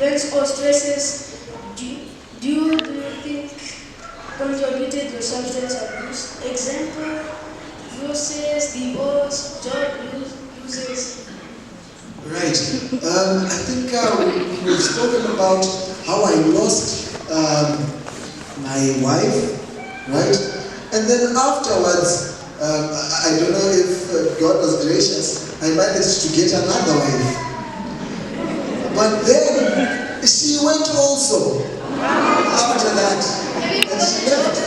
events or stresses do you think contributed to substance abuse? Example, losses, divorce, job losses. Right. I think we've spoken about how I lost my wife, right? And then afterwards, I don't know if God was gracious, I managed to get another wife. But then she went also after that. And she left.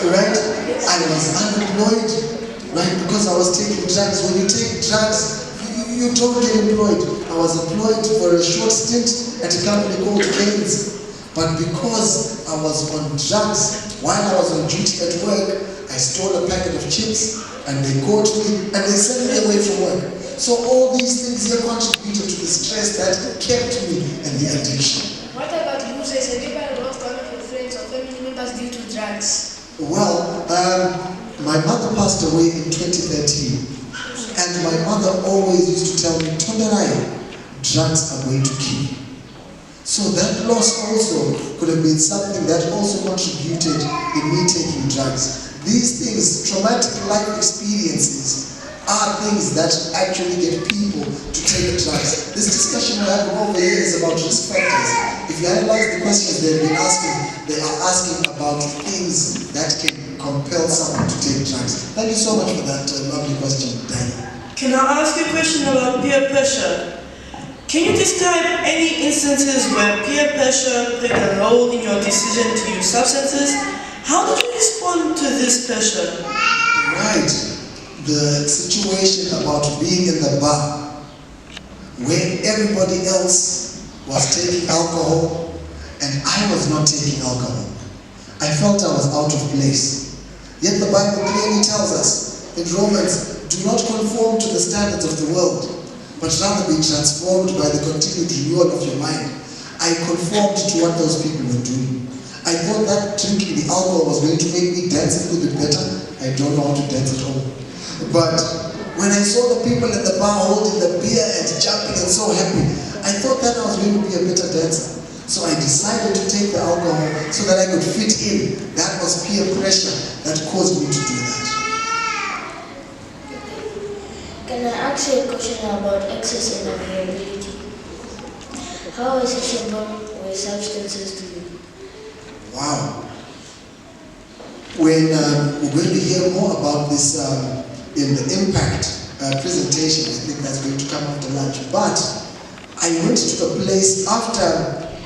Right? I was unemployed, right? Because I was taking drugs. When you take drugs, you don't get employed. I was employed for a short stint at a company called Keynes. But because I was on drugs, while I was on duty at work, I stole a packet of chips and they caught me and they sent me away from work. So all these things here contributed to the stress that kept me and the addiction. What about losses? Have you ever lost one of your friends or family members due to drugs? Well, my mother passed away in 2013. And my mother always used to tell me, Tonderai, drugs are going to kill you. So that loss also could have been something that also contributed in me taking drugs. These things, traumatic life experiences, are things that actually get people to take drugs. This discussion we're having over here is about risk factors. If you analyze the questions they've been asking, they are asking about things that can compel someone to take drugs. Thank you so much for that lovely question, Diana. Can I ask you a question about peer pressure? Can you describe any instances where peer pressure played a role in your decision to use substances? How did you respond to this pressure? Right. The situation about being in the bar where everybody else was taking alcohol and I was not taking alcohol. I felt I was out of place. Yet the Bible clearly tells us in Romans, do not conform to the standards of the world, but rather be transformed by the continued renewal of your mind. I conformed to what those people were doing. I thought that drinking the alcohol was going to make me dance a little bit better. I don't know how to dance at all. But when I saw the people in the bar holding the beer and jumping and so happy, I thought that I was going to be a better dancer. So I decided to take the alcohol so that I could fit in. That was peer pressure that caused me to do that. Can I ask you a question about access and availability? How accessible were substances to you? Wow. When we're going to hear more about this in the impact presentation, I think that's going to come after lunch. But I went to a place after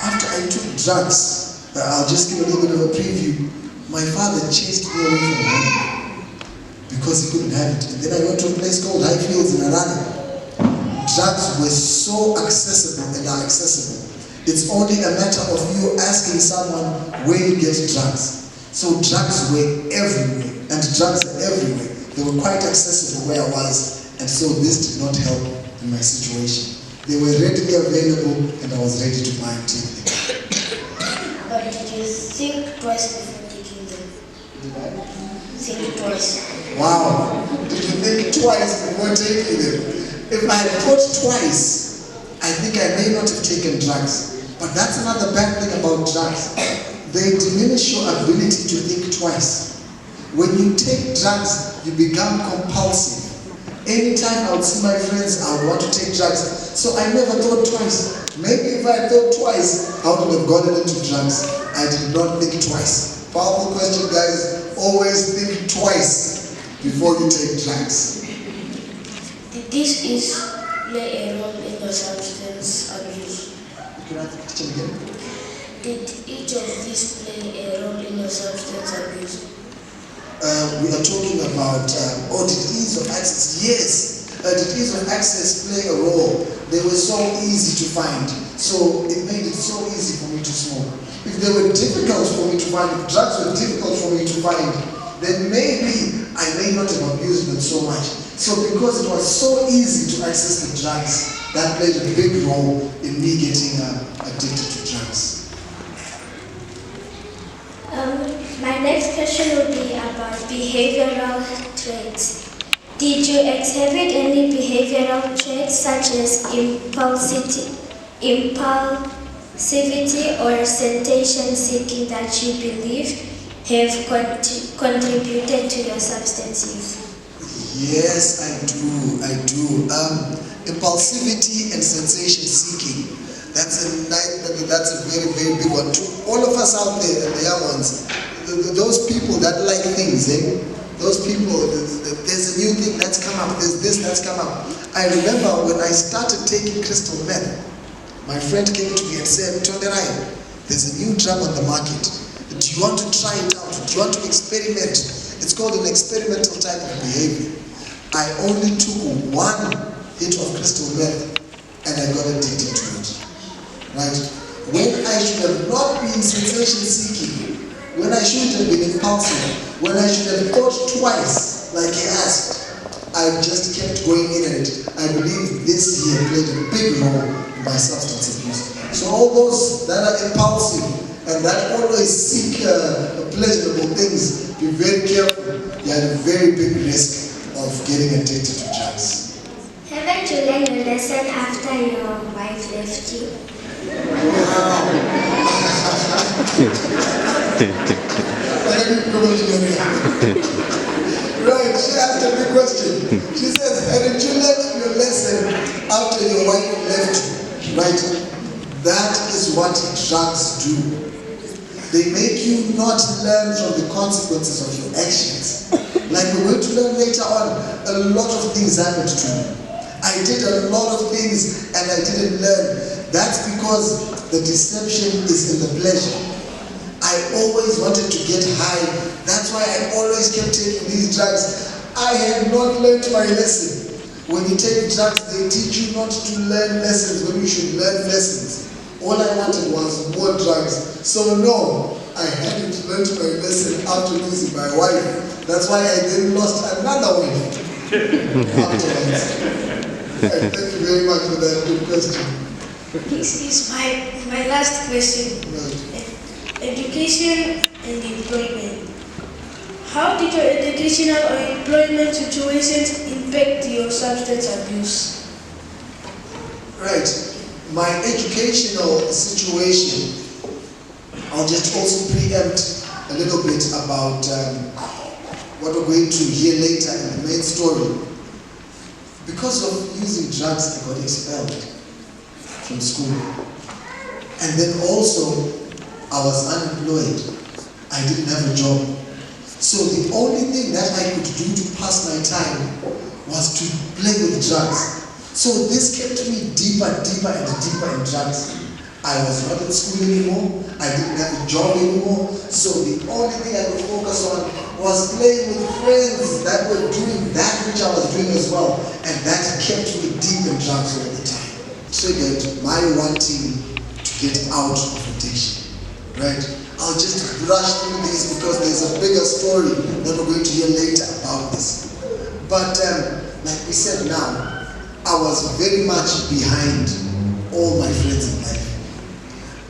I took drugs. I'll just give a little bit of a preview. My father chased me away from home because he couldn't have it. And then I went to a place called Highfields in Arani. Drugs were so accessible and are accessible. It's only a matter of you asking someone where you get drugs. So drugs were everywhere, and drugs are everywhere. They were quite accessible where I was, and so this did not help in my situation. They were readily available, and I was ready to buy and take them. But did you think twice before taking them? Did I? Think twice. Wow. Did you think twice before taking them? If I had thought twice, I think I may not have taken drugs. But that's another bad thing about drugs. They diminish your ability to think twice. When you take drugs, you become compulsive. Anytime I would see my friends, I would want to take drugs. So I never thought twice. Maybe if I thought twice, I would have gotten into drugs. I did not think twice. Powerful question, guys. Always think twice before you take drugs. Did this play a role in your substance abuse? Can I teach again? Did each of these play a role in your substance abuse? We are talking about, did ease of access? Yes. Did ease of access play a role? They were so easy to find. So it made it so easy for me to smoke. If they were difficult for me to find, if drugs were difficult for me to find, then maybe I may not have abused them so much. So because it was so easy to access the drugs, that played a big role in me getting addicted to drugs. My next question would be about behavioral traits. Did you exhibit any behavioral traits such as impulsivity, impulsivity or sensation seeking that you believe have contributed to your substance use? Yes, I do. Impulsivity and sensation seeking. That's a very, very big one. To all of us out there, the young ones, those people that like things, those people, there's a new thing that's come up, there's this that's come up. I remember when I started taking crystal meth, my friend came to me and said, Tonderai, there's a new drug on the market. Do you want to try it out? Do you want to experiment? It's called an experimental type of behavior. I only took one hit of crystal meth and I got addicted to it. Right? When I should have not been sensation seeking, when I shouldn't have been impulsive, when I should have thought twice, like he asked, I just kept going in at it. I believe this here played a big role in my substance abuse. So all those that are impulsive and that always seek pleasurable things, be very careful. You have a very big risk of getting addicted to drugs. Haven't you learned a lesson after your wife left you? Wow. Right, she asked a big question. She says, haven't you learned your lesson after your wife left you? Right? That is what drugs do. They make you not learn from the consequences of your actions. Like we're going to learn later on, a lot of things happened to me. I did a lot of things and I didn't learn. That's because the deception is in the pleasure. I always wanted to get high. That's why I always kept taking these drugs. I had not learned my lesson. When you take drugs, they teach you not to learn lessons when you should learn lessons. All I wanted was more drugs. So no, I hadn't learned my lesson after losing my wife. That's why I then lost another wife afterwards. Right, thank you very much for that good question. This is my last question. Right. Education and employment. How did your educational or employment situations impact your substance abuse? Right. My educational situation, I'll just also preempt a little bit about what we're going to hear later in the main story. Because of using drugs, I got expelled from school. And then also, I was unemployed. I didn't have a job. So the only thing that I could do to pass my time was to play with drugs. So this kept me deeper and deeper in drugs. I was not in school anymore. I didn't have a job anymore. So the only thing I could focus on was playing with friends that were doing that which I was doing as well. And that kept me deep in drugs all the time. Triggered my wanting to get out of addiction. Right? I'll just brush through these because there's a bigger story that we're going to hear later about this. But like we said now, I was very much behind all my friends in life.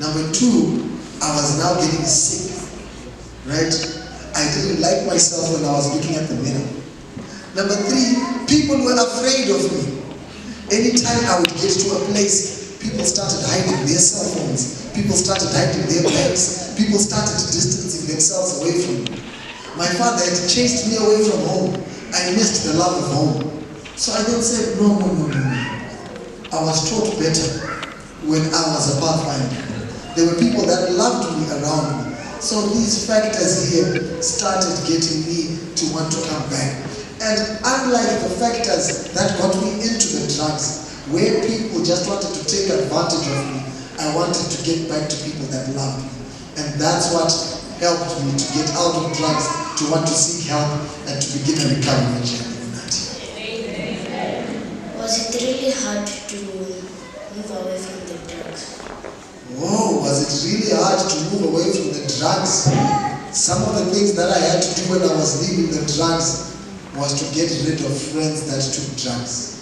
Number two, I was now getting sick. Right? I didn't like myself when I was looking at the mirror. Number three, people were afraid of me. Anytime I would get to a place, people started hiding their cell phones. People started hiding their bags. People started distancing themselves away from me. My father had chased me away from home. I missed the love of home. So I then said, no. I was taught better when I was a pathfinder. There were people that loved me around me. So these factors here started getting me to want to come back. And unlike the factors that got me into the drugs, where people just wanted to take advantage of me, I wanted to get back to people that loved me. And that's what helped me to get out of drugs, to want to seek help, and to begin a recovery journey. Was it really hard to move away from the drugs? Whoa, was it really hard to move away from the drugs? Some of the things that I had to do when I was leaving the drugs was to get rid of friends that took drugs.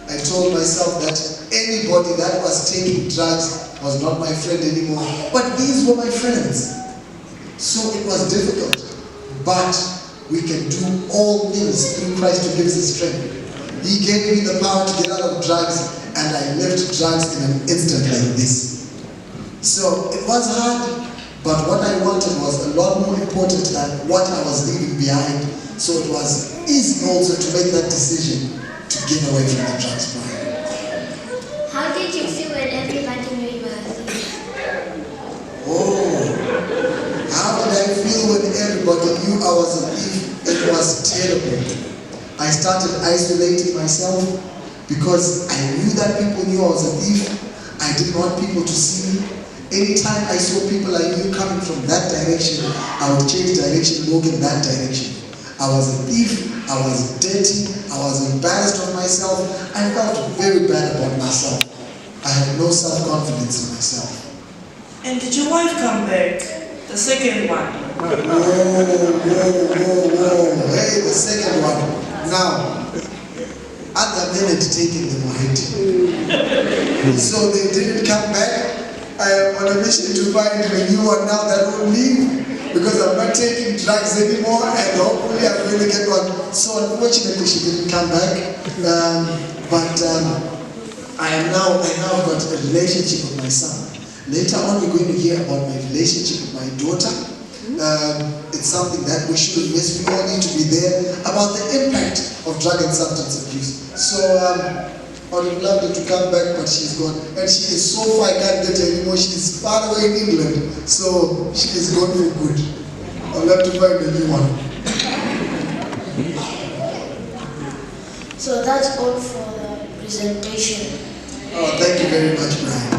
I told myself that anybody that was taking drugs was not my friend anymore. But these were my friends. So it was difficult. But we can do all things through Christ who gives us strength. He gave me the power to get out of drugs, and I left drugs in an instant like this. So it was hard, but what I wanted was a lot more important than what I was leaving behind. So it was easy also to make that decision to get away from the drugs, Brian. How did you feel when everybody knew you were a thief? Oh, how did I feel when everybody knew I was a thief? It was terrible. I started isolating myself because I knew that people knew I was a thief. I didn't want people to see me. Anytime I saw people I knew coming from that direction, I would change direction, walk in that direction. I was a thief, I was dirty, I was embarrassed of myself. I felt very bad about myself. I had no self-confidence in myself. And did your wife come back? The second one? Whoa. Hey, the second one. Now, at the minute taking them right. So they didn't come back. I am on a mission to find a new one now that will leave because I'm not taking drugs anymore and hopefully I'm going to get one. So unfortunately she didn't come back. But I now got a relationship with my son. Later on you're going to hear about my relationship with my daughter. It's something that we shouldn't miss. We all need to be there about the impact of drug and substance abuse. So I would have loved her to come back, but she's gone. And she is so far, I can't get her anymore. She's far away in England. So she is gone for good. I'll have to find a new one. So that's all for the presentation. Oh, thank you very much, Brian.